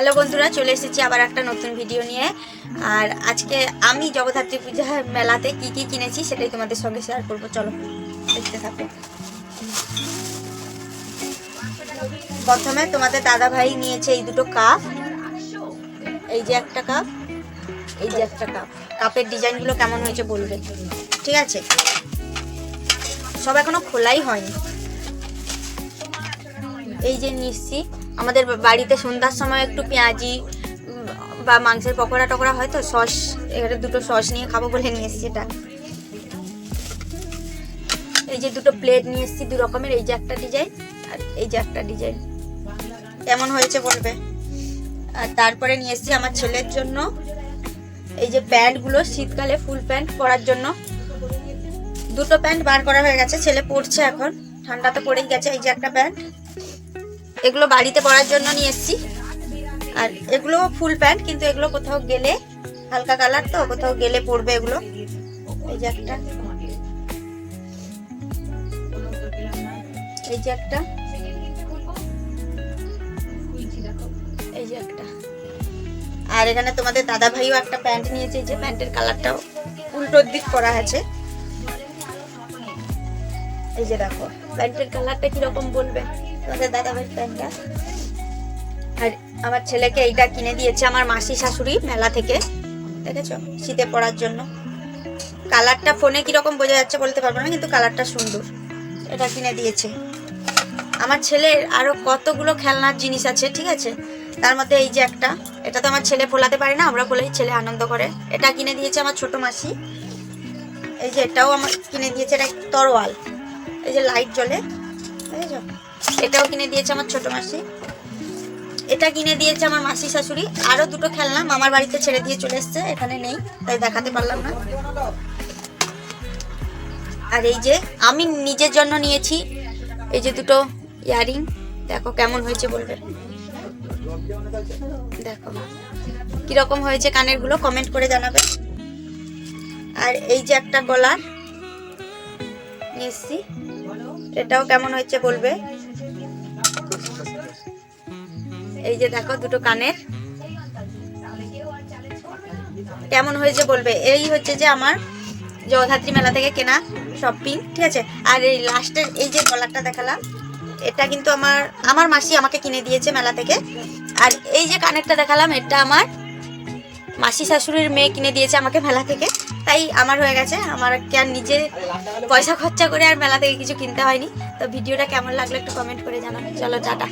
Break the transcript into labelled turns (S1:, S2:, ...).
S1: Hello বন্ধুরা, চলে এসেছি আবার একটা নতুন ভিডিও নিয়ে। আর আজকে আমি জগদ্ধাত্রী পূজা মেলাতে কি কি কিনেছি সেটাই তোমাদের সঙ্গে শেয়ার করব। চলো দেখতে থাকো। প্রথমে তোমাদের দাদা ভাই নিয়েছে এই দুটো কাপ, এই যে একটা কাপ, এই যে একটা কাপ। কাপের ডিজাইনগুলো কেমন হয়েছে বলবে, ঠিক আছে? সব এখনো খোলাই হয়নি। এই যে নিচ্ছি, আমাদের বাড়িতে সন্ধ্যার সময় একটু পেঁয়াজি বা মাংসের পকোড়া টকোড়া হয় তো, সস, এখানে দুটো সস নিয়ে খাবো বলে নিয়ে এসেছি এটা। এই যে দুটো প্লেট নিয়ে এসেছি দু রকমের, এই যে একটা ডিজাইন আর এই যে একটা ডিজাইন। কেমন হয়েছে বলবে। আর তারপরে নিয়ে এসেছি আমার ছেলের জন্য এই যে প্যান্টগুলো, শীতকালে ফুল প্যান্ট পরার জন্য। দুটো প্যান্ট বার করা হয়ে গেছে, ছেলে পরছে এখন, ঠান্ডা তো পড়েই গেছে। এই যে একটা প্যান্ট, এগুলো বাড়িতে পরার জন্য নিয়ে এসেছি। আর এগুলো ফুল প্যান্ট, কিন্তু এগুলো কোথাও গেলে, হালকা কালার তো, কোথাও গেলে পরবে এগুলো। এই যে একটা, এই যে একটা, এই যে একটা। আর এখানে তোমাদের দাদা ভাইও একটা প্যান্ট নিয়েছে, এই যে প্যান্টের কালারটাও উল্টোর দিক করা আছে। এই যে দেখো প্যান্টের কালারটা কিরকম বলবে তোমাদের দাদা ভাইয়ের প্যান্টটা। আর আমার ছেলেকে এইটা কিনে দিয়েছে আমার মাসি শাশুড়ি মেলা থেকে, দেখেছো, শীতে পরার জন্য। কালারটা ফোনে কিরকম বোঝা যাচ্ছে বলতে পারবো না, কিন্তু কালারটা সুন্দর। এটা কিনে দিয়েছে। আমার ছেলের আরো কতগুলো খেলনার জিনিস আছে, ঠিক আছে? তার মধ্যে এই যে একটা, এটা তো আমার ছেলে ফোলাতে পারে না, আমরা ফোলাই, ছেলে আনন্দ করে। এটা কিনে দিয়েছে আমার ছোট মাসি। এই যে এটাও আমার কিনে দিয়েছে, এটা তরোয়াল, এই যে লাইট জ্বলে, বুঝেছো? এটাও কিনে দিয়েছে আমার ছোট মাসি। এটা কিনে দিয়েছে আমার মাসি শাশুড়ি। আরো দুটো খেলনা মামার বাড়িতে ছেড়ে দিয়ে চলে এসছে, এখানে নেই তাই দেখাতে পারলাম না। আর এই যে আমি নিজের জন্য নিয়েছি এই যে দুটো ইয়ারিং, দেখো কেমন হয়েছে বলবে। দেখো কিরকম হয়েছে কানের গুলো, কমেন্ট করে জানাবে। আর এই যে একটা গলার নিয়েছি, এটাও কেমন হয়েছে বলবে। এই যে দেখো দুটো কানের, কেমন হয়েছে বলবে। এই হচ্ছে যে আমার জগদ্ধাত্রী মেলা থেকে কেনা শপিং, ঠিক আছে? আর এই লাস্টের এই যে গলারটা দেখালাম, এটা কিন্তু আমার মাসি আমাকে কিনে দিয়েছে মেলা থেকে। আর এই যে কানেরটা দেখালাম, এটা আমার মাসি শাশুড়ির মেয়ে কিনে দিয়েছে আমাকে মেলা থেকে। তাই আমার হয়ে গেছে, আমার কি আর নিজে পয়সা খরচা করে আর মেলা থেকে কিছু কিনতে হয়নি। তো ভিডিওটা কেমন লাগলো একটু কমেন্ট করে জানাবেন। চলো টাটা।